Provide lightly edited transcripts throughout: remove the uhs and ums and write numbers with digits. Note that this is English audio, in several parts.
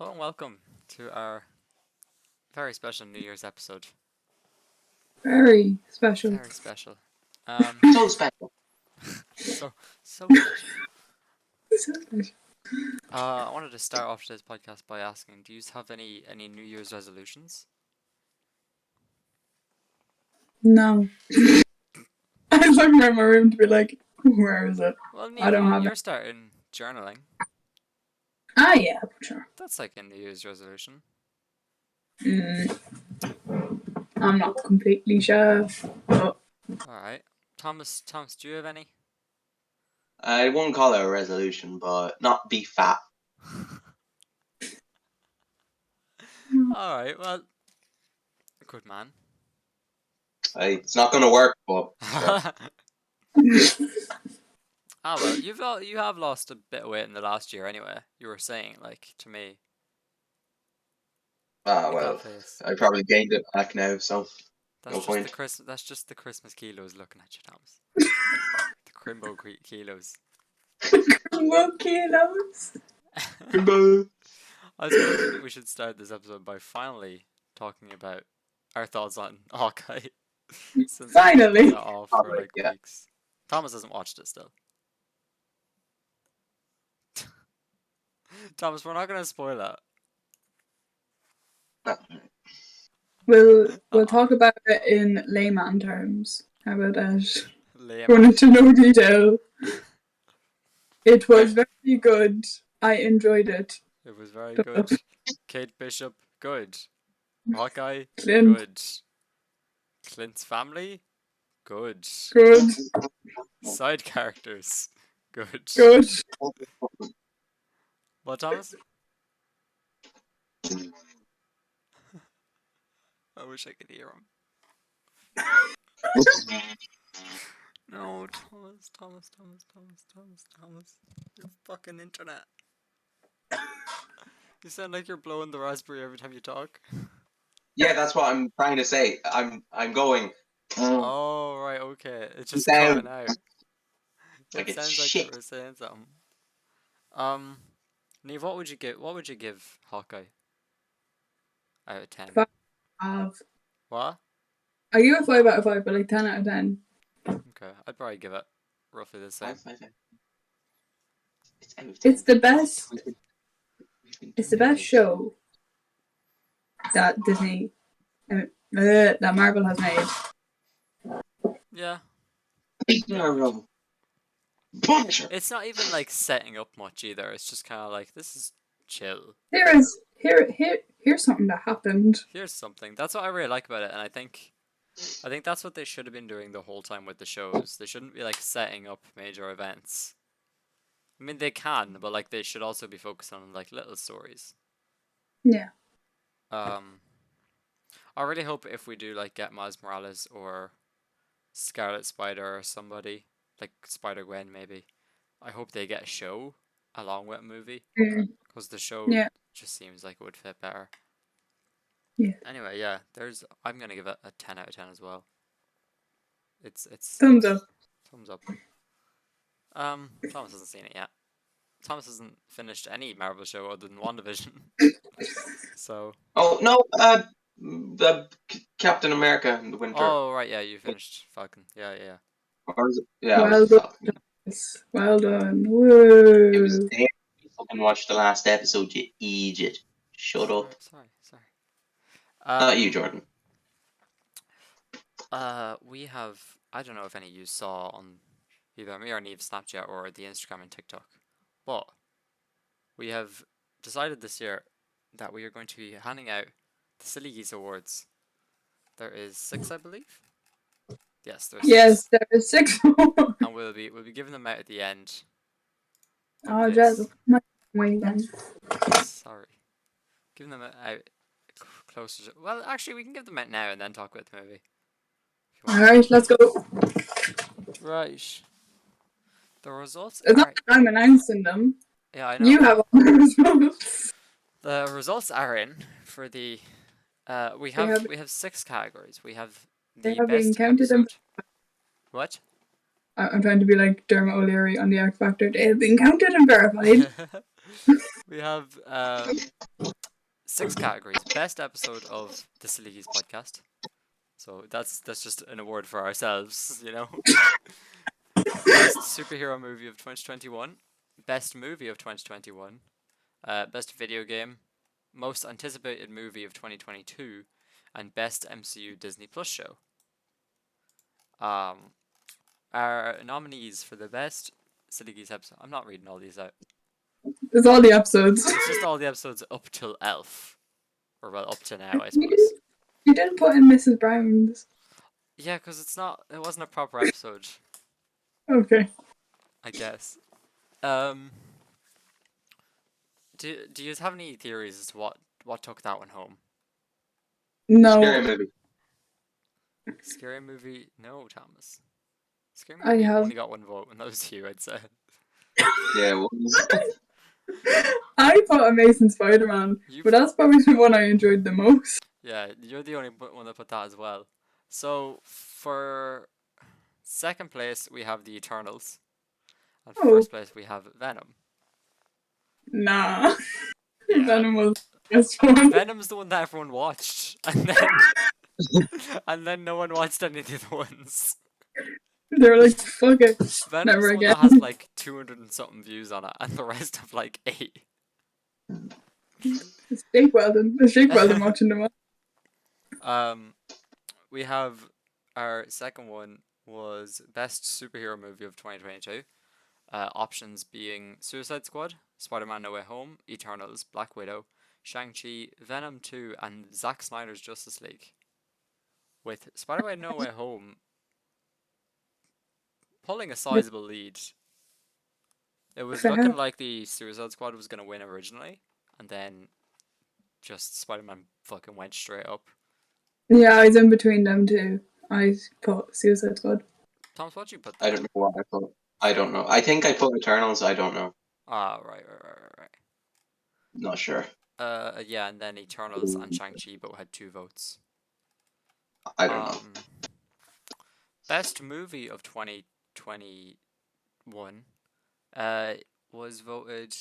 Hello and welcome to our very special New Year's episode. Very special. Very special. So special. So special. So special. I wanted to start off today's podcast by asking, do you have any New Year's resolutions? No. I was looking around my room to be like, where is it? Well, I don't have you're starting journaling. Ah, yeah, sure. That's like a New Year's resolution. I'm not completely sure. But Alright. Thomas, do you have any? I wouldn't call it a resolution, but not be fat. Alright, well, good man. It's not going to work, but sure. Ah well, you have lost a bit of weight in the last year anyway. You were saying, like, to me. With Well, that face. I probably gained it back now, so That's no just point. that's just the Christmas kilos looking at you, Thomas. The Crimbo kilos. what kilos? I suppose we should start this episode by finally talking about our thoughts on Hawkeye. Since Finally. we put it off for like Yeah. weeks. Thomas hasn't watched it still. Thomas, we're not gonna spoil it. We'll talk about it in layman terms. How about that? Liam. Going into no detail. It was very good. I enjoyed it. It was very good. Kate Bishop, good. Hawkeye, Clint, good. Clint's family, good. good. Side characters, good. Good. What, Thomas? I wish I could hear him. No, Thomas. Your fucking internet. You sound like you're blowing the raspberry every time you talk. Yeah, that's what I'm trying to say. I'm going. Oh, right, okay. It's just Sound cutting out. like It it's sounds like shit. you were saying something. Neve, what would you give Hawkeye out of 10? 5. What? I give it 5 out of 5, but like 10 out of 10. Okay, I'd probably give it roughly the same. It's the best. It's the best show that Disney, that Marvel has made. Yeah. Punisher. It's not even like setting up much either. It's just kind of like, this is chill. Here's something that happened. Here's something. That's what I really like about it, and I think that's what they should have been doing the whole time with the shows. They shouldn't be like setting up major events. I mean, they can, but like they should also be focused on like little stories. Yeah. I really hope if we do like get Miles Morales or Scarlet Spider or somebody like Spider-Gwen maybe, I hope they get a show along with a movie, because the show just seems like it would fit better. Yeah. Anyway, yeah, I'm gonna give it a 10 out of 10 as well. It's Thumbs up. Thumbs up. Thomas hasn't seen it yet. Thomas hasn't finished any Marvel show other than WandaVision. So. Oh no, Captain America in the Winter. Oh right, yeah, you finished Falcon. Yeah. Or is it? Yeah, Well it was Falcon. Well done. Woo. It was there. You fucking watched the last episode, you idiot. Shut up. Sorry. Not you, Jordan. We have, I don't know if any of you saw on either me or Neve Snapchat or the Instagram and TikTok, but we have decided this year that we are going to be handing out the Silly Geese Awards. There is 6, I believe. Yes, there's 6. Yes, there is 6 more. And we'll be giving them out at the end. Oh, Jazz, my way then. Sorry, giving them out closer to, well, actually, we can give them out now and then talk about the movie. Alright, let's go. Right. The results It's are... not that I'm announcing them. Yeah, I know. You have all the results. The results are in for the... We have 6 categories. We have the best episode. What? I'm trying to be like Dermot O'Leary on the X Factor. They have been counted and verified. We have 6 categories. Best episode of the Silly Geese podcast. So that's just an award for ourselves, you know. Best superhero movie of 2021. Best movie of 2021. Best video game. Most anticipated movie of 2022. And best MCU Disney Plus show. Our nominees for the best Silly Geese episode. I'm not reading all these out. It's all the episodes. It's just all the episodes up till Elf. Or well, up to now, I suppose. You didn't put in Mrs. Brown's. Yeah, because it wasn't a proper episode, Okay. I guess. Do you have any theories as to what took that one home? Scary No, movie. Scary movie? No, Thomas. Scary I movie have. only got one vote, and that was you, I'd say. Yeah, what was I put Amazing Spider-Man, You but that's probably the one I enjoyed the most. Yeah, you're the only one that put that as well. So for second place we have the Eternals, and Oh. first place we have Venom. Nah. Yeah. Venom was the best one. Venom's the one that everyone watched, and then no one watched any of the other ones. They were like, fuck it. Venom's Never the one again. that has like 200 and something views on it, and the rest have like 8. It's Jake Weldon. It's Jake Weldon watching them all. We have our second one was best superhero movie of 2022. Options being Suicide Squad, Spider-Man No Way Home, Eternals, Black Widow, Shang-Chi, Venom 2, and Zack Snyder's Justice League. With Spider-Man No Way Home pulling a sizable lead. It was Fair. looking like the Suicide Squad was going to win originally, and then just Spider-Man fucking went straight up. Yeah, I was in between them two. I put Suicide Squad. Thomas, what'd you put I there? don't know what I put. I don't know. I think I put Eternals. I don't know. Ah, right. Not sure. Yeah, and then Eternals and Shang-Chi both had 2 votes. I don't know. Best movie of 2021 was voted,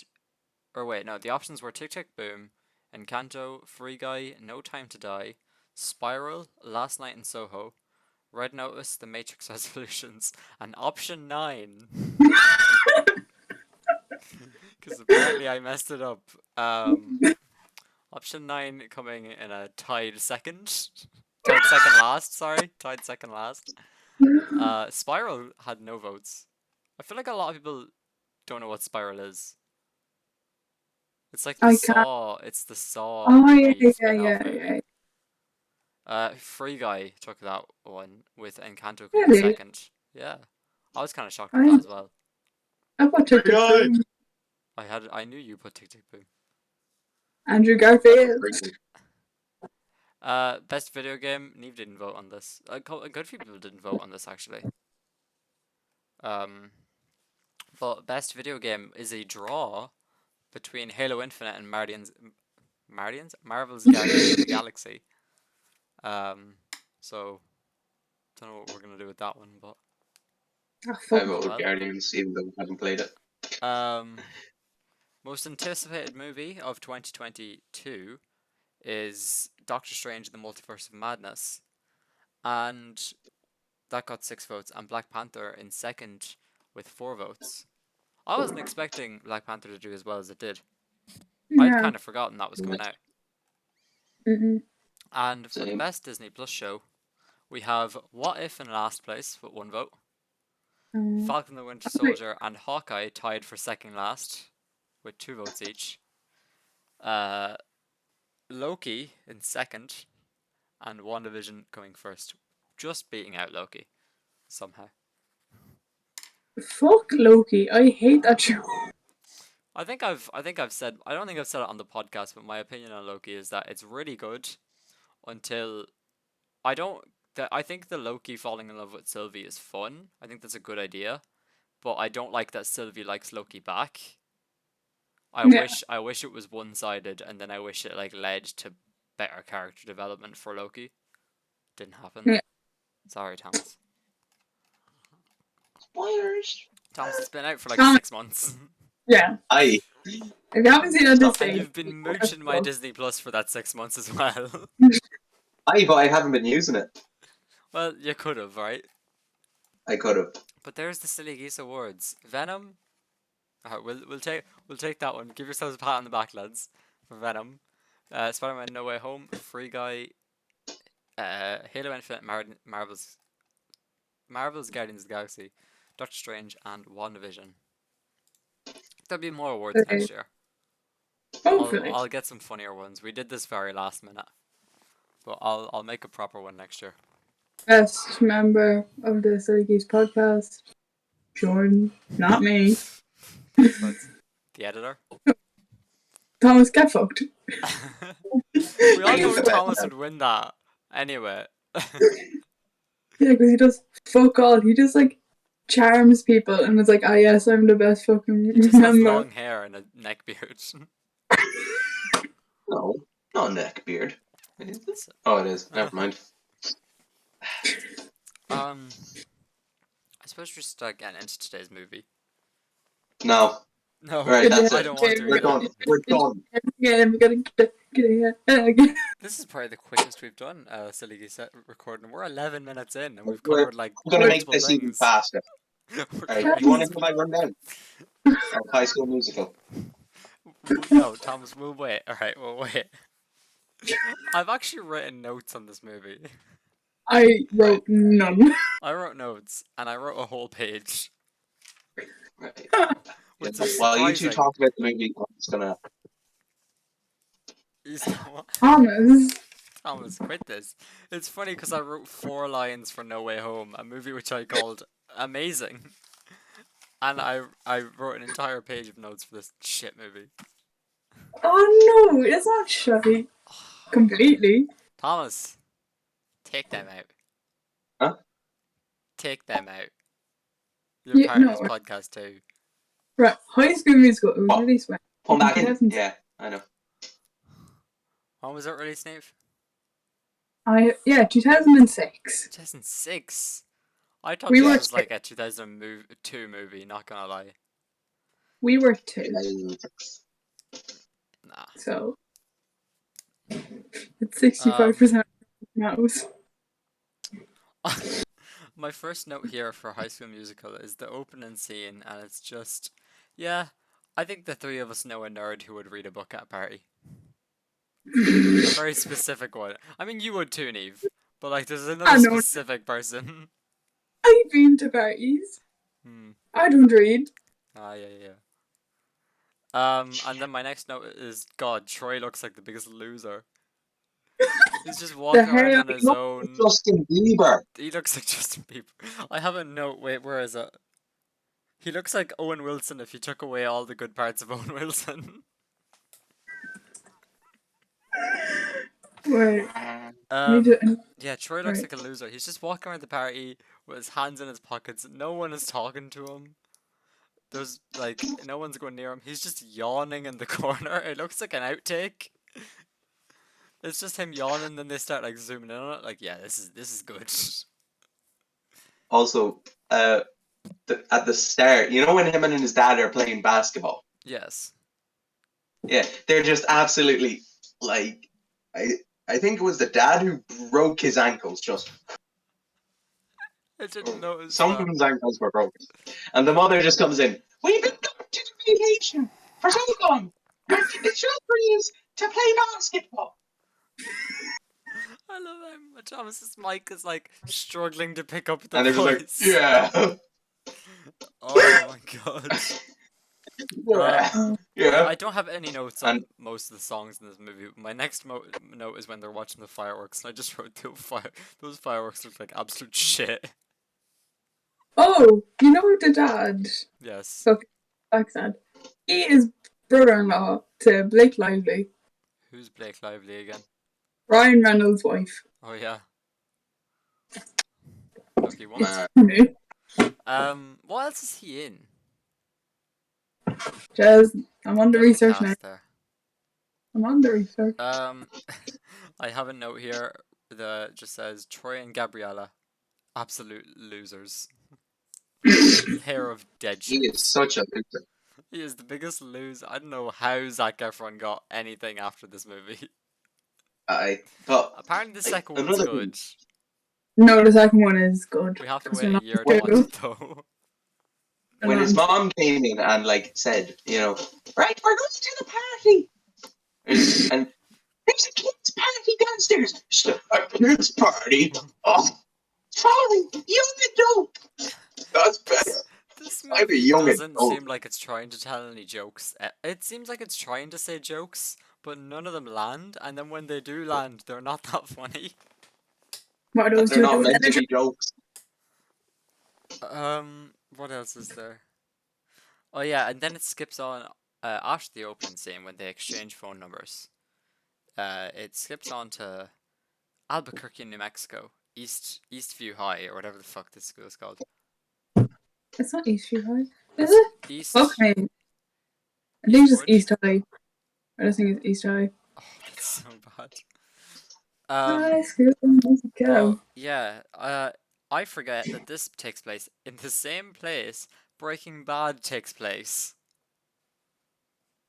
or wait, no, the options were Tick Tick Boom, Encanto, Free Guy, No Time to Die, Spiral, Last Night in Soho, Red Notice, The Matrix Resolutions, and option 9. Because apparently I messed it up. Option 9 coming in a tied second. Tied second last, sorry. Tied second last. Spiral had no votes. I feel like a lot of people don't know what Spiral is. It's like the Saw. It's the Saw. Oh, movie spin-off yeah. movie. Free Guy took that one with Encanto coming Really? second. Yeah. I was kind of shocked with that as well. I put Tick Tick Boom. I knew you put Tick Tick Boom. Andrew Garfield. Best video game. Neve didn't vote on this. A good few people didn't vote on this actually. But best video game is a draw between Halo Infinite and Marvel's Guardians of the Galaxy. So don't know what we're gonna do with that one, but Oh, I fuck. voted Well. Guardians, even though I haven't played it. most anticipated movie of 2022 is Doctor Strange: The Multiverse of Madness, and that got 6 votes, and Black Panther in second with 4 votes. I wasn't expecting Black Panther to do as well as it did. I'd Yeah. kind of forgotten that was coming out. Mm-mm. And for the Same. best Disney Plus show, we have What If in last place with 1 vote, Falcon the Winter Soldier and Hawkeye tied for second last with 2 votes each. Loki in second, and WandaVision coming first, just beating out Loki somehow. Fuck Loki. I hate that show. I think I've said, I don't think I've said it on the podcast, but my opinion on Loki is that it's really good until I think the Loki falling in love with Sylvie is fun. I think that's a good idea, but I don't like that Sylvie likes Loki back. I wish it was one-sided, and then I wish it like led to better character development for Loki. Didn't happen. Yeah. Sorry, Thomas. Spoilers. Thomas, it's been out for like Thomas. 6 months. Yeah. I If you haven't seen it at this And stage, you've been mooching my Disney Plus for that 6 months as well. but I haven't been using it. Well, you could have, right? I could have. But there's the Silly Geese Awards. Venom. Alright, we'll take that one. Give yourselves a pat on the back, lads, for Venom. Spider-Man: No Way Home, Free Guy, Halo Infinite, Marvel's Guardians of the Galaxy, Doctor Strange, and WandaVision. There'll be more awards okay. next year. Hopefully. I'll get some funnier ones. We did this very last minute, but I'll make a proper one next year. Best member of the Silly Geese podcast, Jordan, not me. But the editor. Thomas, get fucked. We all Bring know him to Thomas would win that. Anyway. Yeah, because he does fuck all. He just like charms people and it's like, ah, yes, I'm the best fucking He just has member. long hair and a neck beard. No, not a neck beard. Oh, it is. Never mind. I suppose we should start getting into today's movie. No. No, Right, that's I it. don't want to We're either. done. We're done. Yeah, we gotta get again. This is probably the quickest we've done Silly Geese recording. We're 11 minutes in and we've We're covered like gonna make multiple this even things. faster. We're Alright, crazy. you want to do my rundown? Of High School Musical. No, Thomas, we'll wait. Alright, we'll wait. I've actually written notes on this movie. I wrote none. I wrote notes and I wrote a whole page. Right. Which Yeah, is while you two surprising. talk about the movie, I'm just gonna. Thomas. Thomas, quit this. It's funny because I wrote 4 lines for No Way Home, a movie which I called amazing. And I wrote an entire page of notes for this shit movie. Oh no, it's not shabby. Completely. Thomas, take them out. Huh? Take them out. You're Yeah, part of no. this podcast too. Right, High School Musical. It was What? released when? Come back in. 2006. Yeah, I know. When was it released, Nave? 2006. 2006. I thought We this were was like a 2002 movie, not gonna lie. We were 2, Nah. so it's 65% mouse. My first note here for High School Musical is the opening scene, and it's just, yeah, I think the 3 of us know a nerd who would read a book at a party. A very specific one. I mean, you would too, Neve, but like, there's another know. specific person. I've been to parties. I don't read. Ah, yeah. And then my next note is, God, Troy looks like the biggest loser. He's just walking around on his own. Justin Bieber. He looks like Justin Bieber. I have a note. Wait, where is it? He looks like Owen Wilson if you took away all the good parts of Owen Wilson. Wait. Yeah, Troy looks like a loser. He's just walking around the party with his hands in his pockets. No one is talking to him. There's like no one's going near him. He's just yawning in the corner. It looks like an outtake. It's just him yawning, then they start like zooming in on it. Like, yeah, this is good. Also, at the start, you know when him and his dad are playing basketball? Yes. Yeah, they're just absolutely like I think it was the dad who broke his ankles. Just I didn't notice that. someone's ankles were broken, and the mother just comes in. We've been going to the vacation for so long. The children is to play basketball. I love how Thomas's mic is like struggling to pick up the And they're voice. just like, yeah. Oh my god. Yeah. I don't have any notes on most of the songs in this movie. My next note is when they're watching the fireworks, and I just wrote those fireworks look like absolute shit. Oh, you know the dad? Yes. Okay, like that. He is brother-in-law to Blake Lively. Who's Blake Lively again? Ryan Reynolds' wife. Oh yeah. Lucky one. What else is he in? Just, I'm on the Get research now. cast there. I'm on the research. I have a note here that just says Troy and Gabriella, absolute losers. Hair of dead He shit. is such a loser. He is the biggest loser. I don't know how Zac Efron got anything after this movie. But Apparently, the like second one's another good. No, the second one is good. We have to Because wait they're a not year to true. watch it though. They're when not his mom came in and like said, right, we're going to the party, and there's a kids' party downstairs. She's like, a kids' party? Oh, sorry, young adult. That's better. This I'm a movie young doesn't adult. seem like it's trying to tell any jokes. It seems like it's trying to say jokes, but none of them land. And then when they do land, they're not that funny. What are And those they're two not doing? meant to be jokes. What else is there? Oh yeah, and then it skips on after the opening scene when they exchange phone numbers. It skips on to Albuquerque, New Mexico, Eastview High or whatever the fuck this school is called. It's not Eastview High. Is It's it? East Okay. I think it's just Eastwood. East High. I just think it's East High. Oh, that's so bad. High school But musical. yeah, I forget that this takes place in the same place Breaking Bad takes place.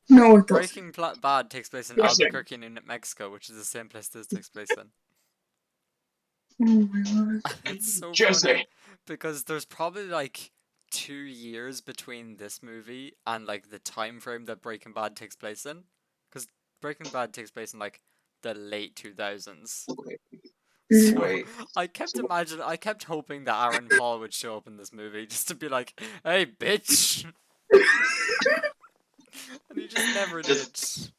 No, it doesn't. Bad takes place in Yes, sir. Albuquerque, New Mexico, which is the same place this takes place in. Oh my god. It's so Just funny say, because there's probably like 2 years between this movie and like the time frame that Breaking Bad takes place in, because Breaking Bad takes place in like the late 2000s. Mm. So wait. I kept hoping that Aaron Paul would show up in this movie just to be like, "Hey, bitch," and he just never did. Just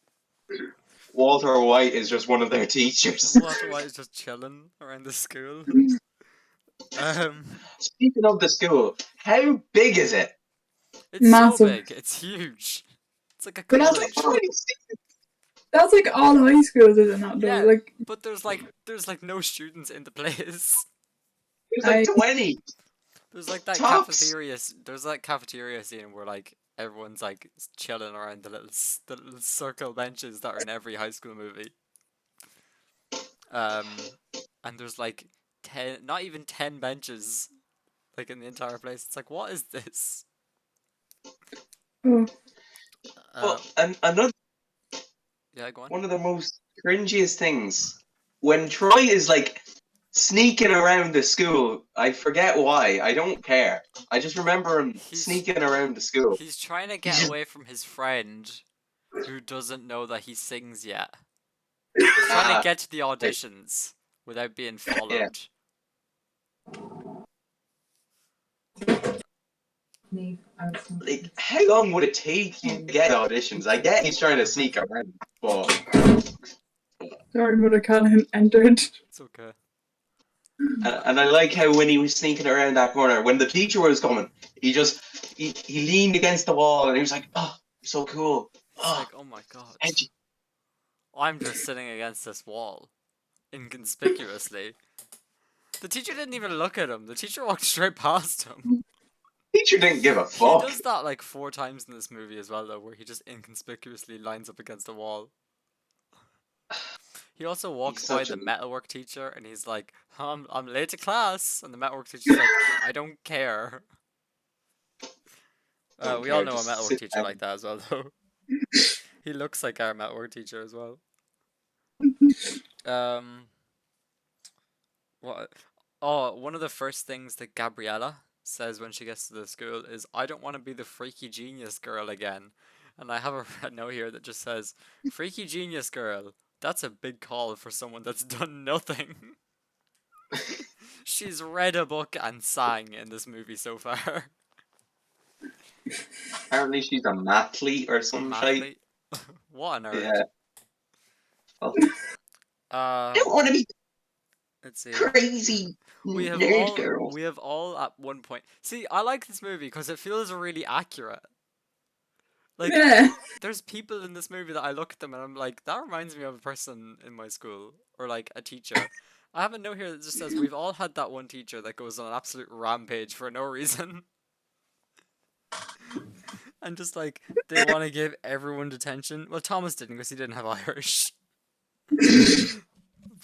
Walter White is just one of their teachers. Walter White is just chilling around the school. Um, Speaking of the school, how big is it? it's so Massive. big, it's huge. It's like a But that's college. like that's like all high schools, is it not? Though? Yeah, Like but there's like no students in the place. There's like 20 There's like that tops. cafeteria. There's that cafeteria scene where like everyone's like chilling around the little circle benches that are in every high school movie. Um, and there's like 10, not even 10 benches, like in the entire place. It's like, what is this? oh, Well, and another Yeah, go on. one of the most cringiest things when Troy is like sneaking around the school. I forget why. I don't care. I just remember him He's sneaking around the school. he's trying to get away from his friend, who doesn't know that he sings yet. He's trying to Ah, get to the auditions without being followed. like how long would it take you to get auditions? I get he's trying to sneak around, but sorry, but I can't enter it. It's okay. and I like how when he was sneaking around that corner, when the teacher was coming, he leaned against the wall and he was like, "Oh, so cool." It's Oh, like, oh my god. edgy. I'm just sitting against this wall, inconspicuously. The teacher didn't even look at him. The teacher walked straight past him. Teacher didn't give a He fuck. does that like 4 times in this movie as well, though, where he just inconspicuously lines up against a wall. He also walks by such the a- metalwork teacher, and he's like, I'm late to class," and the metalwork teacher's like, "I don't care." Don't We all care, know a just metalwork sit teacher down. like that as well, though. He looks like our metalwork teacher as well. Um, what? Oh, one of the first things that Gabriella says when she gets to the school is, "I don't want to be the freaky genius girl again." And I have a note here that just says, "Freaky genius girl. That's a big call for someone that's done nothing." She's read a book and sang in this movie so far. Apparently she's a mathlete or some shit. Mathlete. What a nerd. Yeah. Well, I Um, don't want to be let's see. crazy We have nerd all girl. we have all at one point. See, I like this movie because it feels really accurate. Like, Yeah. there's people in this movie that I look at them and I'm like, that reminds me of a person in my school or like a teacher. I have a note here that just says we've all had that one teacher that goes on an absolute rampage for no reason. And just like they want to give everyone detention. Well, Thomas didn't because he didn't have Irish.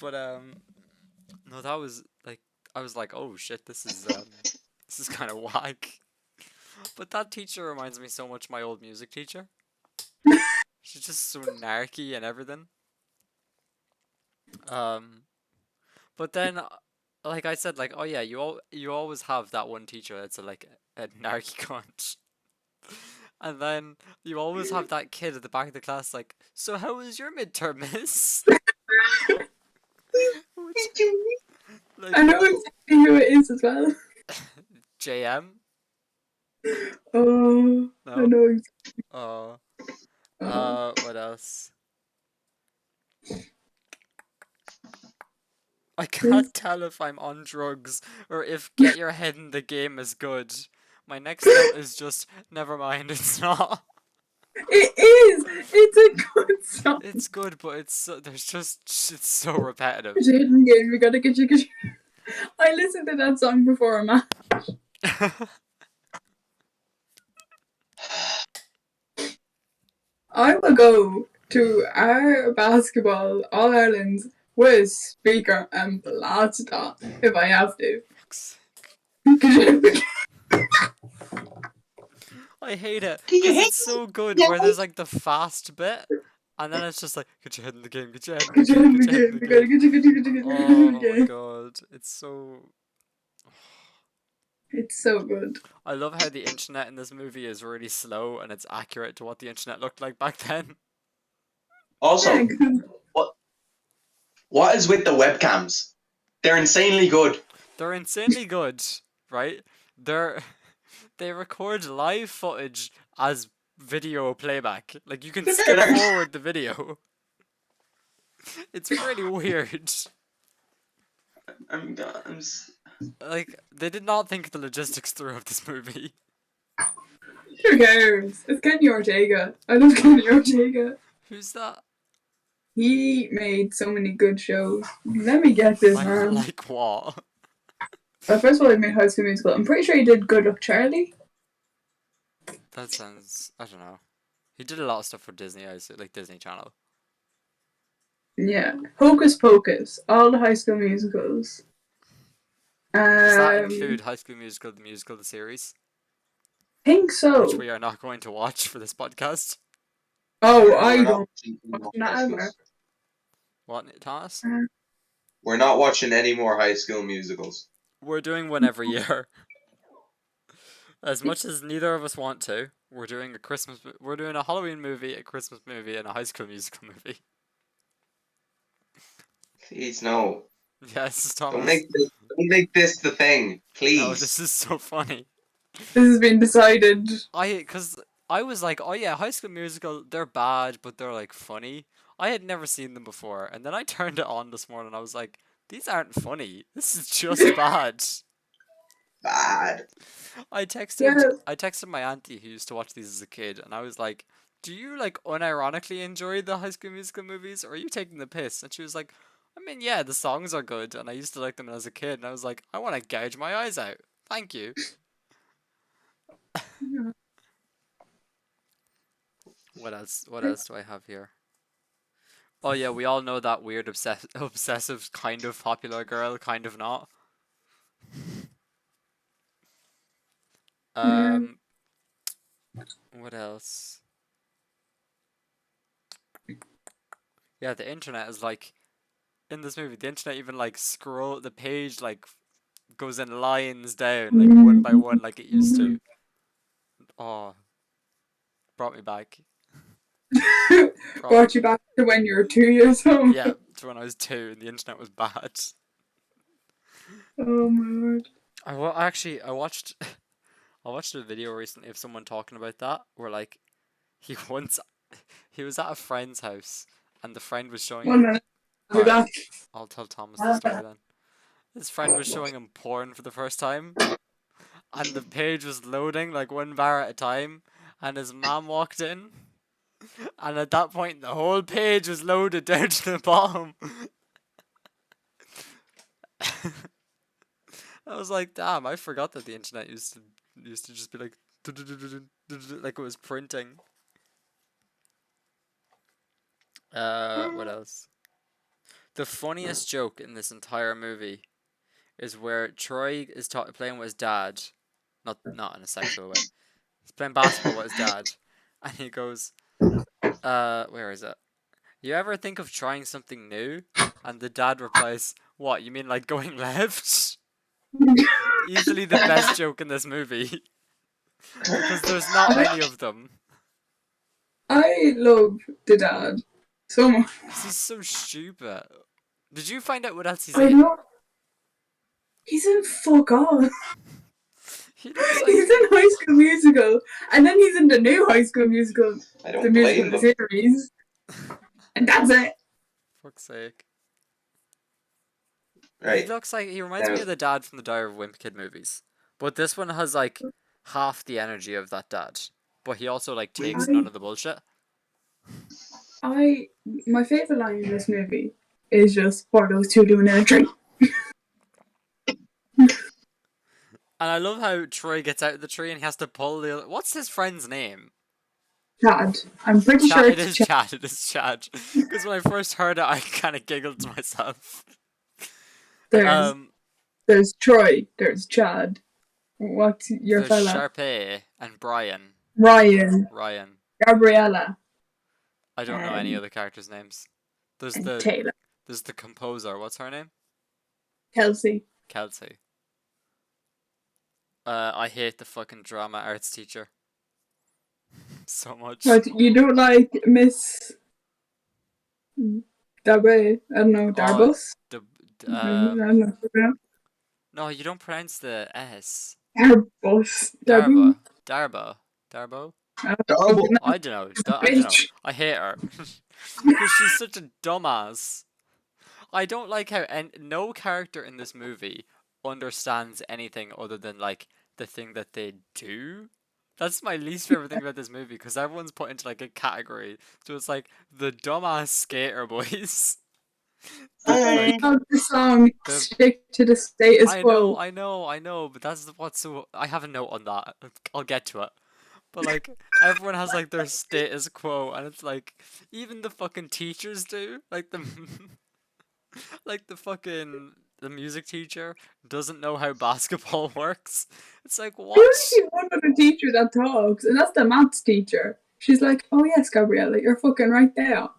But no, that was like I was like, oh shit, this is kind of whack. But that teacher reminds me so much of my old music teacher. She's just so narky and everything. Um, but then, like I said, like, oh yeah, you always have that one teacher that's a narky cunt. And then you always have that kid at the back of the class like, so how was your midterm, miss? Which, I like, know exactly who it is as well. JM? Oh, I No? know exactly. Uh, Oh. what else? I This- can't tell if I'm on drugs or if get your head in the game is good. My next note is just, never mind, it's not. It is. It's a good song. It's good, but it's so repetitive. It's a hidden game. We gotta get you. I listened to that song before, man. I will go to our basketball All Ireland's with speaker and blast it off if I have to. I hate it Do you because hate it's so good me? where there's like the fast bit and then it's just like get your head in the game, get your head in the Get you game, in get the your head in game. the We gotta game. get you in the Oh my game. god, it's so. It's so good. I love how the internet in this movie is really slow and it's accurate to what the internet looked like back then. Also, Yeah, what is with the webcams? They're insanely good. They're insanely good, right? They're they record live footage as video playback. Like you can skip They're- forward the video. It's really weird. I'm Like they did not think the logistics through of this movie. who cares? It's Kenny Ortega. I love Kenny Ortega. Who's that? He made so many good shows. Let me get this, Like man. like what? First of all, he made High School Musical. I'm pretty sure he did Good Luck Charlie. That sounds. I don't know. He did a lot of stuff for Disney. I see, like Disney Channel. Yeah. Hocus Pocus. All the High School Musicals. Does that Um, include High School Musical, the series, think so. which we are not going to watch for this podcast? Oh, We're I not don't. watching any more Not High ever. Schools. What, Thomas? We're not watching any more High School Musicals. We're doing one every year. As much as neither of us want to, we're doing a We're doing a Halloween movie, a Christmas movie, and a High School Musical movie. Please no. Yes, Don't Thomas. make this the thing, please. No, this is so funny. This has been decided. Cause I was like, oh yeah, High School Musical, they're bad, but they're like funny. I had never seen them before, and then I turned it on this morning. And I was like, these aren't funny. This is just bad. Bad. I texted Yeah. I texted my auntie who used to watch these as a kid, and I was like, "Do you like unironically enjoy the High School Musical movies, or are you taking the piss?" And she was like, "I mean, yeah, the songs are good, and I used to like them as a kid." And I was like, "I want to gouge my eyes out. Thank you." What else? What else do I have here? Oh yeah, we all know that weird obsessive kind of popular girl, kind of not. Um, what else? Yeah, the internet is like in this movie. The internet even like scroll the page like goes in lines down like one by one like it used to. Oh, brought me back. Brought you back to when you were 2 years old. Yeah, to when I was 2 and the internet was bad. Oh my word. Actually I watched I watched a video recently of someone talking about that where like he once he was at a friend's house and the friend was showing 1 him. minute. I'll be Alright, back. I'll tell Thomas the story then. His friend was showing him porn for the first time, and the page was loading like one bar at a time, and his mom walked in, and at that point the whole page was loaded down to the bottom. I was like, damn, I forgot that the internet used to just be like like it was printing. What else? The funniest joke in this entire movie is where Troy is playing with his dad, not in a sexual way, He's playing basketball with his dad, and he goes, where is it? You ever think of trying something new? And the dad replies, what, you mean like going left? Easily the best joke in this movie. Because there's not many of them. I love the dad so much. He's so stupid. Did you find out what else he's I in? know. He's in fuck off. He looks like... He's in High School Musical, and then he's in the new High School Musical, I the don't blame musical them. series, and that's it. Fuck's sake. Right. He looks like... He reminds me of the dad from the Diary of a Wimpy Kid movies. But this one has, like, half the energy of that dad. But he also, like, takes none of the bullshit. My favourite line in this movie is just, what are those two doing in a tree? And I love how Troy gets out of the tree and he has to pull the other... What's his friend's name? Chad. I'm pretty sure It it's is Chad. Chad. It is Chad. Because when I first heard it, I kind of giggled to myself. There's Troy, there's Chad. What's your There's fella? Sharpay and Brian. Ryan. Gabriella. I don't know any other characters' names. There's And Taylor. There's the composer. What's her name? Kelsey. Kelsey. I hate the fucking drama arts teacher. So much. What, you don't like Miss Darby? I don't know, Darbus? I don't know. No, you don't pronounce the S. Darbus. Darbo. Darby? Darbo? Double. I don't know. I don't know. I hate her. Because she's such a dumbass. I don't like how no character in this movie understands anything other than, like, the thing that they do. That's my least favorite thing about this movie, because everyone's put into, like, a category. So it's like, the dumbass skater boys. Hey. The song Stick to the Status Quo. I know, but that's what's so... I have a note on that. I'll get to it. But, like, everyone has, like, their status quo, and it's like, even the fucking teachers do. Like, the music teacher doesn't know how basketball works. It's like, what? There's only one other teacher that talks, and that's the maths teacher. She's like, oh yes, Gabriella, you're fucking right there.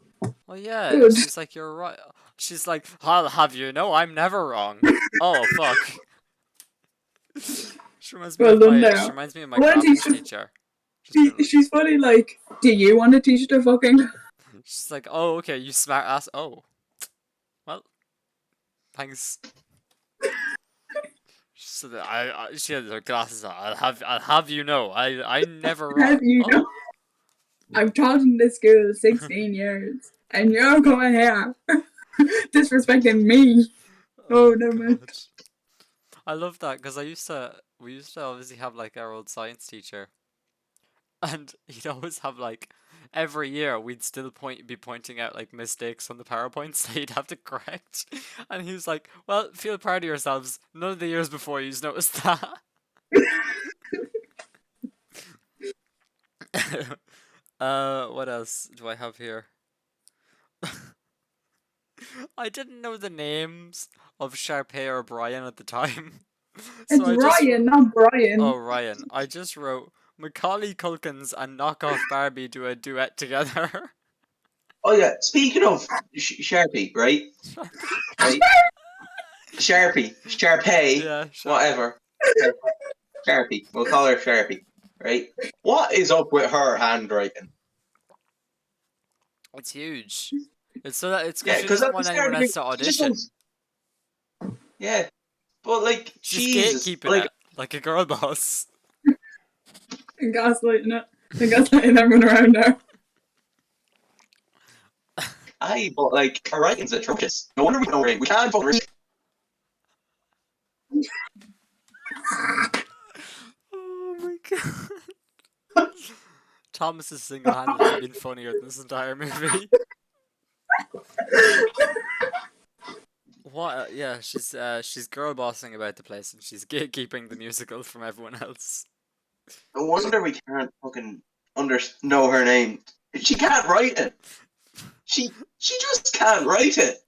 Well, yeah, Good. she's like, you're right. She's like, I'll have you know, I'm never wrong. Oh, fuck. She reminds me of my graphics teacher. She's funny, like, do you want to teach the fucking... She's like, oh, okay, you smart ass. Oh. Well, thanks. So she has her glasses on. I'll have you know, I never wrong. Have you know? I've taught in this school 16 years, and you're going here disrespecting me. Oh, never mind. God. I love that because we used to obviously have like our old science teacher, and he'd always have like every year we'd still be pointing out like mistakes on the PowerPoints that he'd have to correct, and he was like, "Well, feel proud of yourselves. None of the years before you've noticed that." What else do I have here? I didn't know the names of Sharpay or Brian at the time. It's Ryan, not Brian. Oh, Ryan. I just wrote, Macaulay Culkins and Knockoff Barbie do a duet together. Oh yeah, speaking of Sharpie, right? Right? Sharpay, Yeah, whatever. Sharpie, we'll call her Sharpie, right? What is up with her handwriting? It's huge. It's so that it's Yeah, she because doesn't want anyone else to audition. Yeah, but like She's Jesus, gatekeeping like it like a girl boss. And gaslighting it. And gaslighting everyone around her. but like her writing's atrocious. No wonder we don't read. We can't fucking read. Oh my god. Thomas is single-handedly been funnier than this entire movie. What? Yeah, she's girl bossing about the place, and she's gatekeeping the musical from everyone else. No wonder we can't fucking know her name. She can't write it. She just can't write it.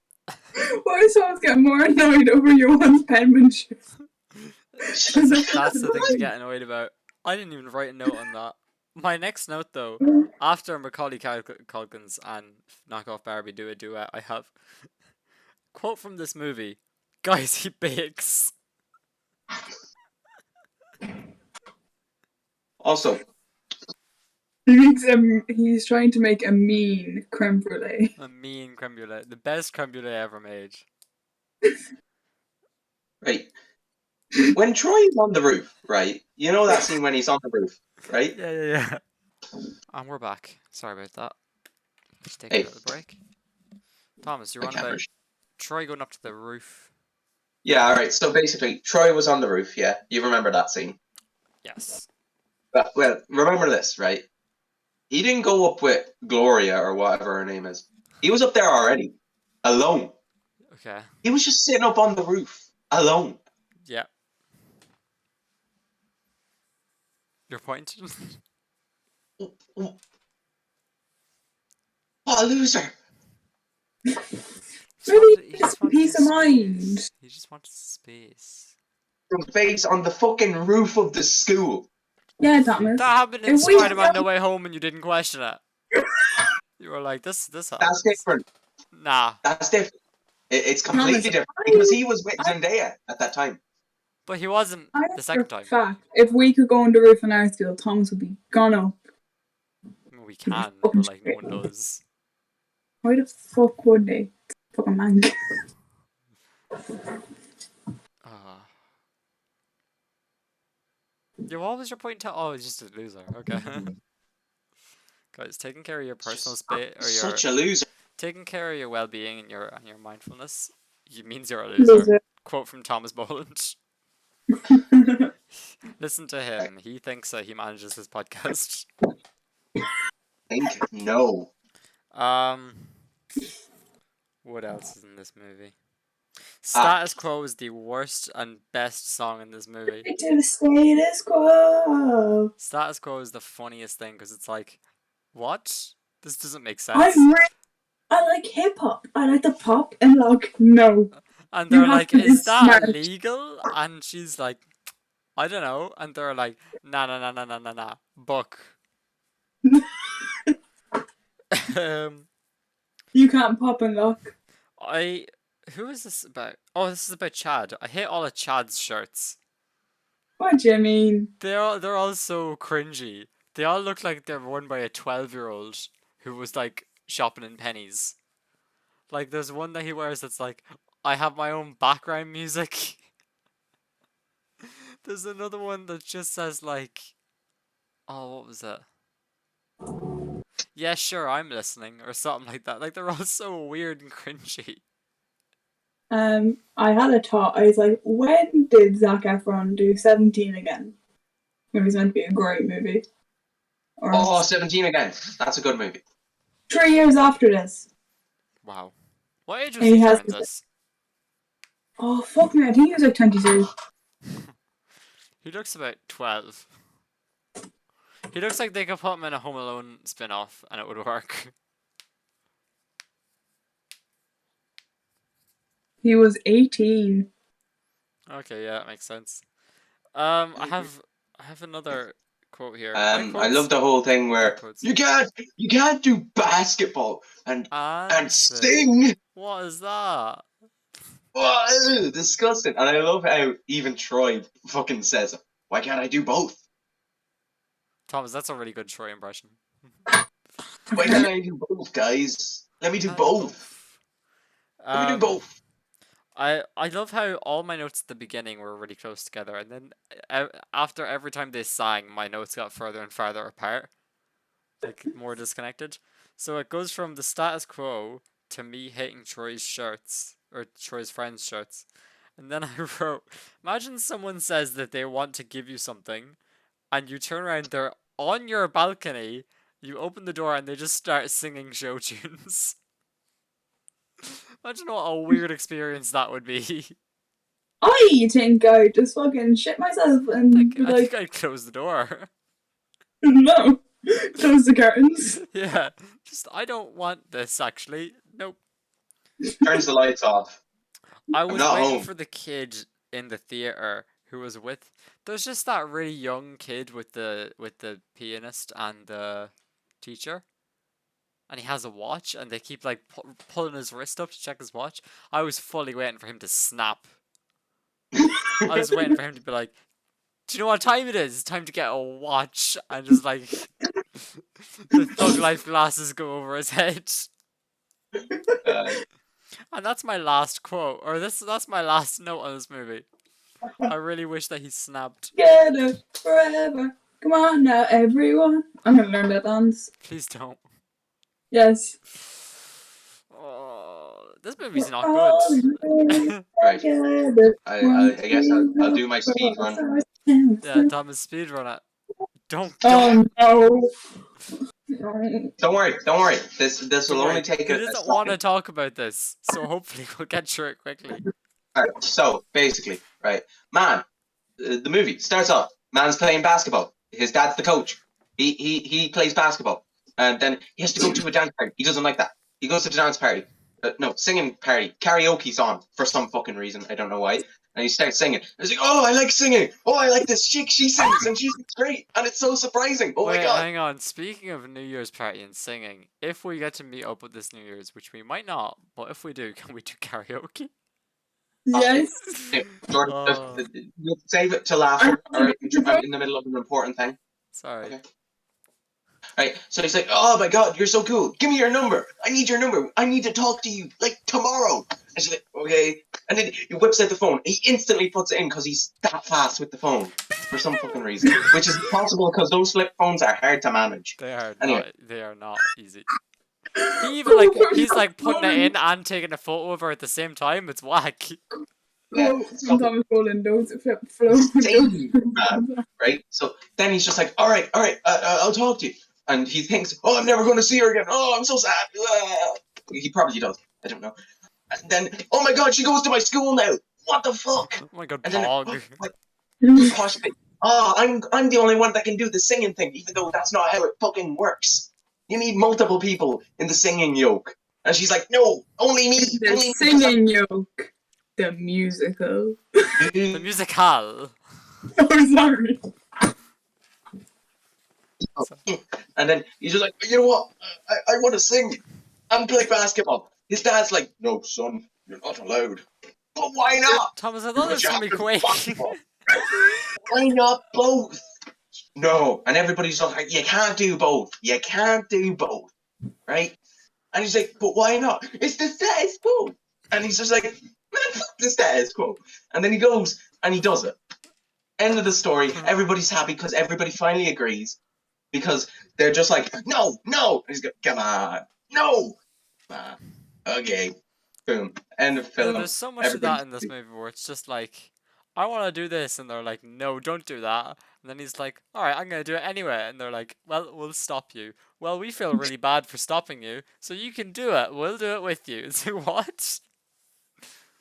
Why does someone get more annoyed over your one's penmanship? That's the thing to get annoyed about. I didn't even write a note on that. My next note, though, after Macaulay Culkin's and Knockoff Barbie do a duet, I have quote from this movie: "Guys, he bakes." Also, He's trying to make a mean creme brulee. A mean creme brulee, the best creme brulee ever made. right. When Troy is on the roof, right? You know that scene when he's on the roof, right? Yeah. And we're back. Sorry about that. Just take Hey. a little break. Thomas, you're I on can't about remember. Troy going up to the roof. Yeah, alright. So basically, Troy was on the roof, yeah? You remember that scene. Yes. But, well, remember this, right? He didn't go up with Gloria or whatever her name is. He was up there already. Alone. Okay. He was just sitting up on the roof. Alone. Yeah. Your point? What a loser. Maybe He just wanted peace his of mind. space. He just wanted space. From face on the fucking roof of the school. Yeah, Thomas. That happened in If we Spider-Man No Way Home and you didn't question it. You were like, this happens. That's different. Nah. That's different. It's completely Thomas, different. Because he was with Zendaya at that time. But he wasn't I the second for time. fact, if we could go on the roof in our school, Thomas would be gone up. Well, we can, Fucking but like no one straight. does. Why the fuck would they? Fucking man. Yeah, what was your point to? Oh, he's just a loser. Okay. Guys, taking care of your personal space or your Such a loser. taking care of your well-being and your mindfulness means you're a loser. Quote from Thomas Boland. Listen to him. He thinks that he manages his podcast. Think no. What else is in this movie? Status Quo is the worst and best song in this movie. To the status quo. Status Quo is the funniest thing because it's like, what? This doesn't make I sense. like hip hop. I like the pop and like no. And they're You have like, to be is that smart." illegal? And she's like, I don't know. And they're like, nah, book. You can't pop and lock. Who is this about? Oh, this is about Chad. I hate all of Chad's shirts. What do you mean? They're all so cringy. They all look like they're worn by a 12-year-old who was like shopping in pennies. Like there's one that he wears that's like, I have my own background music. There's another one that just says like, oh, what was it? Yeah, sure, I'm listening, or something like that. Like they're all so weird and cringy. I had a thought. I was like, when did Zac Efron do 17 again? It was meant to be a great movie. Or Oh, 17 again. That's a good movie. 3 years after this. Wow. What age was And he he has during this? Oh fuck me! I think he was like 22. He looks about 12. He looks like they could put him in a Home Alone spin-off and it would work. He was 18. Okay, yeah, that makes sense. I have another quote here. I Quotes- love the whole thing where quotes. you can't do basketball and sing. What is that? Oh, ew, disgusting. And I love how even Troy fucking says, "Why can't I do both? Thomas, that's a really good Troy impression. Why can't I do both, guys? Let me do both. Let me do both." I love how all my notes at the beginning were really close together, and then after every time they sang, my notes got further and farther apart, like more disconnected. So it goes from the status quo to me hating Troy's shirts or Troy's friends' shirts, and then I wrote, imagine someone says that they want to give you something, and you turn around, they're on your balcony, you open the door, and they just start singing show tunes. Imagine what a weird experience that would be. I think I just fucking shit myself and be I like, think I'd close the door. no, close the curtains. Yeah, just I don't want this actually. Nope. Turns the lights off. I was not waiting home. for the kid in the theater who was with. There's just that really young kid with the pianist and the teacher, and he has a watch, and they keep like pulling his wrist up to check his watch. I was fully waiting for him to snap. I was waiting for him to be like, "Do you know what time it is? It's time to get a watch," and just like the thug life glasses go over his head. Uh, And that's my last quote, or that's my last note on this movie. I really wish that he snapped. Together forever. Come on now, everyone. I'm gonna learn that dance. Please don't. Yes. Oh, this movie's not All good. right. together. I guess I'll do my speed run. Yeah, Thomas, speedrun it. Don't. Oh no. Don't worry. This Don't will worry. only take He a doesn't want to second. talk about this, so hopefully we'll get through it quickly. Alright, so basically, right, man, the movie starts off. Man's playing basketball. His dad's the coach. He plays basketball, and then he has to go to a dance party. He doesn't like that. He goes to the dance party. No, singing party. Karaoke's on for some fucking reason. I don't know why. And he starts singing. And he's like, "Oh, I like singing. Oh, I like this chick. She sings, and she's great, and it's so surprising. Oh my Wait, god." hang on. Speaking of New Year's party and singing, if we get to meet up with this New Year's, which we might not, but if we do, can we do karaoke? Yes. Yeah, Jordan, Oh. you'll save it till after. All right, I'm in the middle of an important thing. Sorry. Okay. Right, so he's like, "Oh my god, you're so cool. Give me your number. I need your number. I need to talk to you, like, tomorrow." And she's like, "Okay." And then he whips out the phone. He instantly puts it in because he's that fast with the phone for some fucking reason. Which is possible because those flip phones are hard to manage. Anyway. They are not easy. He even he's like putting it in and taking a photo of her at the same time. It's whack. Yeah, Quotes from Thomas Boland, those that flow. insane, man. Right? So then he's just like, all right, I'll talk to you. And he thinks, "Oh, I'm never going to see her again. Oh, I'm so sad." He probably does. I don't know. And then, "Oh my god, she goes to my school now. What the fuck?" Oh my god, And then, Pog. possibly, I'm the only one that can do the singing thing, even though that's not how it fucking works. You need multiple people in the singing yoke. And she's like, "No, only me. The Only me." singing yoke. The musical. The musical. Oh, sorry. And then he's just like, "You know what? I want to sing and play basketball." His dad's like, "No, son, you're not allowed." But why not? Thomas, I thought this Because you was have gonna be to quick. basketball. Why not both? No. And everybody's just like, "You can't do both. You can't do both." Right? And he's like, "But why not? It's the status quo." And he's just like, "Man, fuck the status quo." And then he goes and he does it. End of the story. Everybody's happy because everybody finally agrees. Because they're just like, "No, no." And he's like, "Come on. No." Okay. Boom. End of Yeah, film. there's so much of that in this movie where it's just like, I want to do this, and they're like, no, don't do that. And then he's like, all right, I'm gonna do it anyway. And they're like, well, we'll stop you. Well, we feel really bad for stopping you, so you can do it. We'll do it with you. It's like, what?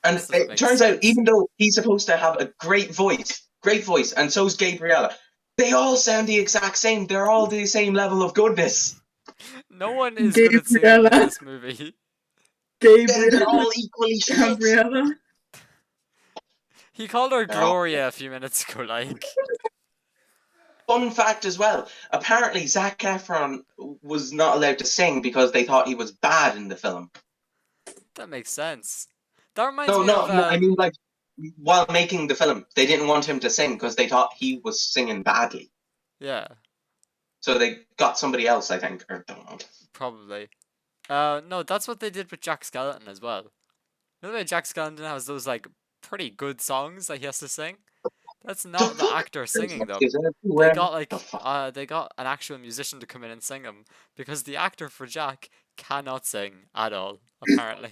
And This doesn't it make turns out, sense. even though he's supposed to have a great voice, and so's Gabriella, they all sound the exact same. They're all the same level of goodness. No one is good at singing in Gabriella. this movie. They're Gabriella. all equally shit. Gabriella. He called her They're all- Gloria a few minutes ago, like. Fun fact as well, apparently Zac Efron was not allowed to sing because they thought he was bad in the film. That makes sense. That reminds No, me no, of no, I mean, like, while making the film, they didn't want him to sing because they thought he was singing badly. yeah, So they got somebody else, I think, or don't know. probably. No, that's what they did with Jack Skellington as well. You know the way Jack Skellington has those like pretty good songs that he has to sing? That's not the actor singing them. They got like they got an actual musician to come in and sing them because the actor for Jack cannot sing at all, apparently.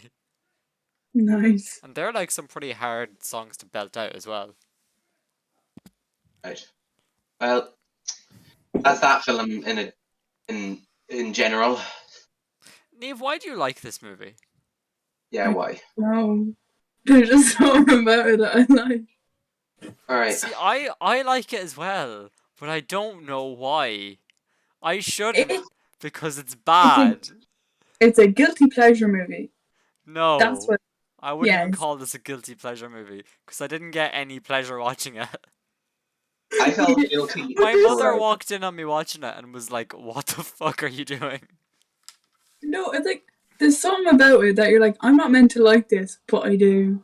Nice. And they're like some pretty hard songs to belt out as well. Right. Well, that's that film in general. Neve, why do you like this movie? Yeah, why? Wow. There's just something about it that I like. Alright. See, I like it as well, but I don't know why. I shouldn't It- because it's bad. It's a guilty pleasure movie. No. That's what. I wouldn't even Yes. call this a guilty pleasure movie because I didn't get any pleasure watching it. I felt guilty. My there's mother for, walked in on me watching it and was like, "What the fuck are you doing?" No, it's like there's something about it that you're like, I'm not meant to like this, but I do.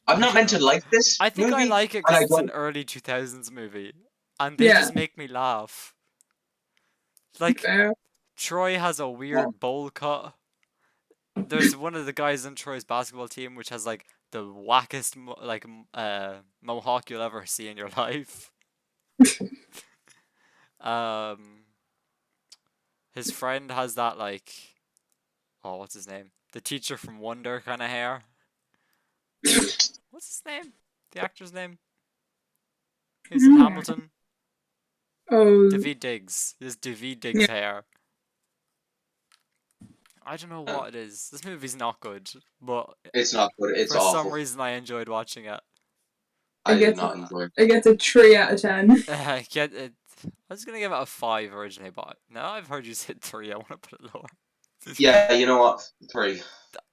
I'm I not don't meant to know. like this I think I movie, like it and because I it's an don't. early 2000s movie, and they Yeah, just make me laugh. Like fair. Troy has a weird bowl cut. There's one of the guys in Troy's basketball team which has like the wackest mohawk you'll ever see in your life. Um, his friend has that like, oh, what's his name? The teacher from Wonder kind of hair. What's his name? The actor's name? He's in Hamilton. Oh, David Diggs. His David Diggs yeah. hair. I don't know what it is. This movie's not good, but It's not good. It's for some awful. reason I enjoyed watching it. I did gets not enjoy it. it gets a 3 out of 10. Get it. I was gonna give it a 5 originally, but now I've heard you say 3. I want to put it lower. Yeah, you know what? 3.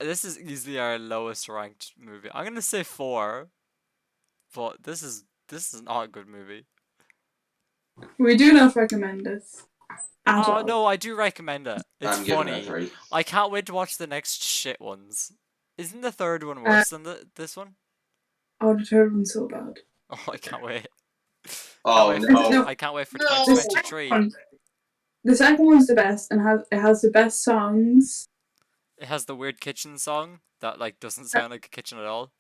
This is easily our lowest ranked movie. I'm gonna say 4, but this is not a good movie. We do not recommend this at Oh all. no, I do recommend it. It's I'm giving it a funny. 3. I can't wait to watch the next shit ones. Isn't the third one worse than this one? Oh, the third one's so bad. Oh, I can't wait. Oh no! I can't wait for No! The second 2023. one, the second one's the best and has the best songs. It has the weird kitchen song that like doesn't sound like a kitchen at all.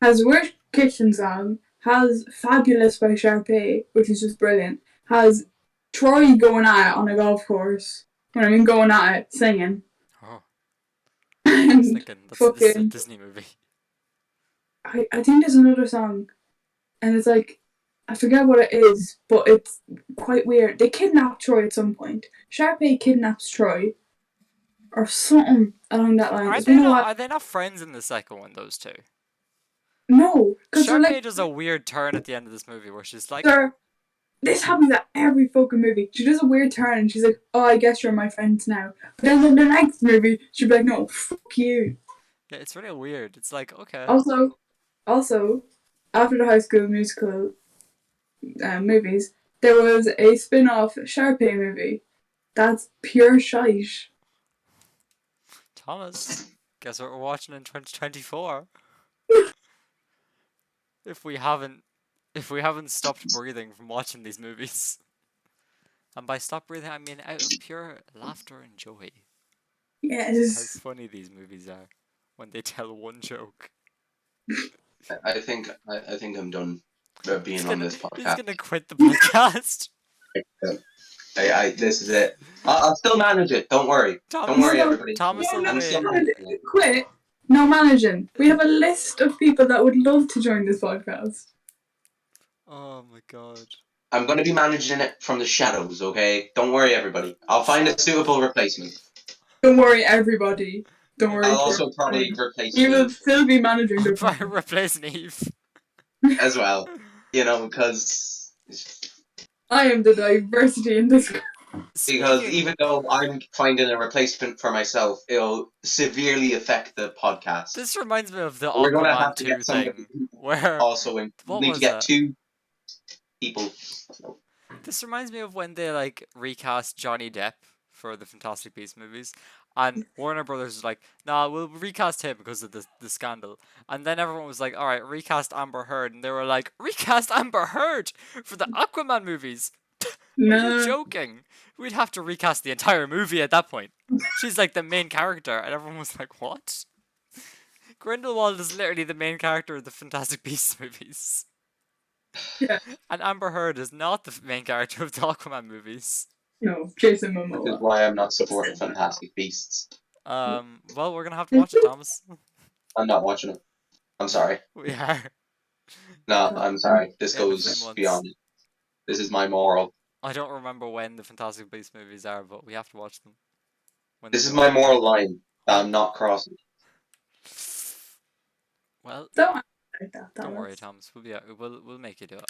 Has Weird Kitchen song. Has Fabulous by Sharpay, which is just brilliant. Has Troy going at it on a golf course. When I mean going at it, singing. Oh, I was And thinking this is a fucking, Disney movie. I think there's another song, and it's like, I forget what it is, but it's quite weird. They kidnap Troy at some point. Sharpay kidnaps Troy, or something along that line. It's been a while. Are they not friends in the second one? Those two. No, because they're Sharpay like, does a weird turn at the end of this movie where she's like, they're this happens at every fucking movie. She does a weird turn and she's like, oh, I guess you're my friends now. But then in the next movie, she'd be like, no, fuck you. yeah, it's really weird. It's like, okay. Also, after the High School Musical movies, there was a spin off Sharpay movie. That's pure shite. Thomas, guess what we're watching in 2024? If we haven't stopped breathing from watching these movies. And by stop breathing, I mean out of pure laughter and joy. How Yes. funny these movies are when they tell one joke. I think I'm done being on this He's podcast. gonna quit the podcast. This is it. I'll still manage it. Don't worry. Don't worry, everybody. Thomas will I'm win. still managing it. Quit. No managing. We have a list of people that would love to join this podcast. Oh my god. I'm going to be managing it from the shadows, okay? Don't worry, everybody. I'll find a suitable replacement. Don't worry, everybody. Don't worry. I'll also probably replace You will Eve still be managing the By podcast. replacing Eve. as well. You know, because I am the diversity in this. because even though I'm finding a replacement for myself, it'll severely affect the podcast. This reminds me of the We're going to Aquaman have to 2 get somebody thing, where also in. We what need was to get that? 2 people. This reminds me of when they like recast Johnny Depp for the Fantastic Beasts movies, and Warner Brothers was like, "Nah, we'll recast him because of the scandal." And then everyone was like, "All right, recast Amber Heard," and they were like, "Recast Amber Heard for the Aquaman movies." You're No. joking. We'd have to recast the entire movie at that point. She's like the main character, and everyone was like, "What?" Grindelwald is literally the main character of the Fantastic Beasts movies. Yeah. And Amber Heard is not the main character of the Aquaman movies. No, Jason Which is Momoa. why I'm not supporting Fantastic Beasts. Well, we're gonna have to watch it, Thomas. I'm not watching it. I'm sorry. We are. No, I'm sorry. This In a few goes months. beyond it. This is my moral. I don't remember when the Fantastic Beasts movies are, but we have to watch them. When This they is go my out. moral line that I'm not crossing. Well, Don't act like that. don't worry, Thomas. Thomas. We'll make you do it.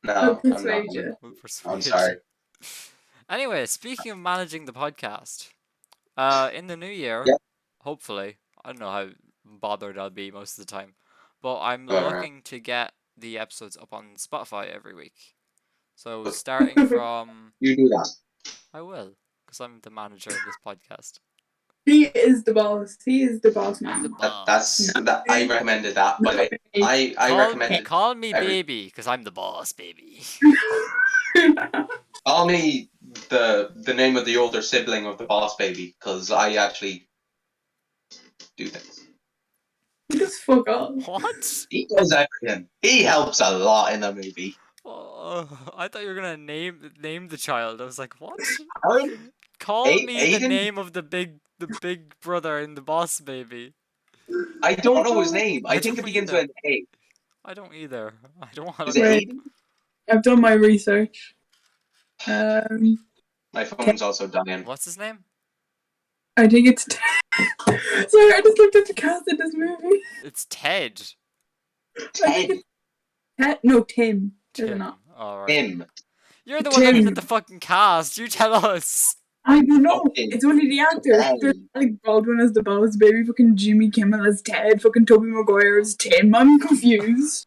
No, I'll I'm not. persuade you. We'll persuade I'm sorry. you. Anyway, speaking of managing the podcast, in the new year, Yeah. hopefully, I don't know how bothered I'll be most of the time. But I'm Alright. looking to get the episodes up on Spotify every week. So starting from, You do that. I will, because I'm the manager of this podcast. He is the boss. He is the boss I'm the man. That's boss. that. I recommended that, but I recommended Call me every. baby, because I'm the boss, baby. Call me the name of the older sibling of the boss baby, because I actually do things. Just fuck off. What? He does everything. He helps a lot in the movie. Oh, I thought you were gonna name the child. I was like, what? Aaron, Call me the Aiden. name of the big brother in the boss baby. I don't know his name. I I think it don't begins with either. an A. I don't either. I don't want to Is it know. Wait, Aiden? I've done my research. My phone's also dying. What's his name? I think it's. Sorry, I just looked at the cast of this movie. It's Ted. I think Ted. it's no Tim. Is it Tim. not? Alright. Him. You're the one looking Tim. at the fucking cast. You tell us. I don't know. Okay. It's only the actors. Hey. There's Alec Baldwin as the boss baby, fucking Jimmy Kimmel as Ted, fucking Tobey Maguire as Tim. I'm confused.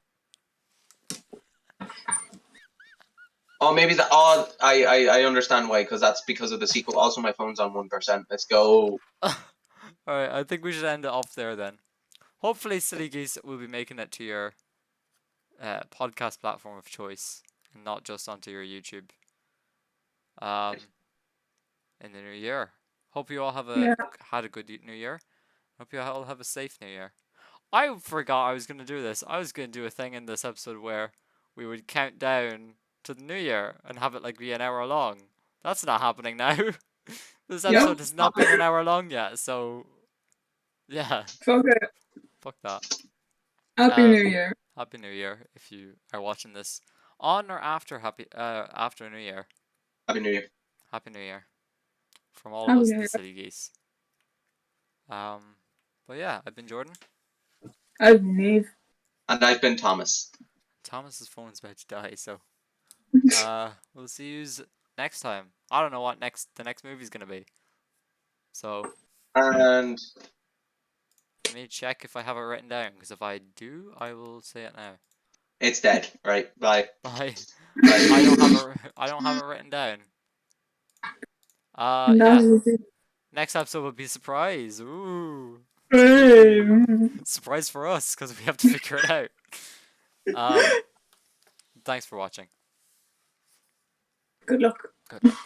Oh, maybe the. Oh, I understand why, because that's because of the sequel. Also, my phone's on 1%. Let's go. Alright, I think we should end it off there then. Hopefully, Silly Geese will be making it to your podcast platform of choice, and not just onto your YouTube. In the new year. Hope you all Yeah. had a good New Year. Hope you all have a safe New Year. I forgot I was gonna do this. I was gonna do a thing in this episode where we would count down to the New Year and have it like be an hour long. That's not happening now. This episode has not been an hour long yet, so yeah, Fuck it. fuck that. Happy New Year. Happy New Year if you are watching this on or after after New Year. Happy New Year. Happy New Year from all of Happy us, New the Year. City Geese. But yeah, I've been Jordan. I've been Neve. And I've been Thomas. Thomas's phone's about to die, so we'll see you next time. I don't know what the next movie's gonna be. So And let me check if I have it written down, because if I do, I will say it now. it's dead. Right. Bye. Bye. Bye. I don't have it written down. And Yeah. that was it. Next episode will be a surprise. Ooh. Hey. Surprise for us, because we have to figure it out. Thanks for watching. Good luck. Good luck.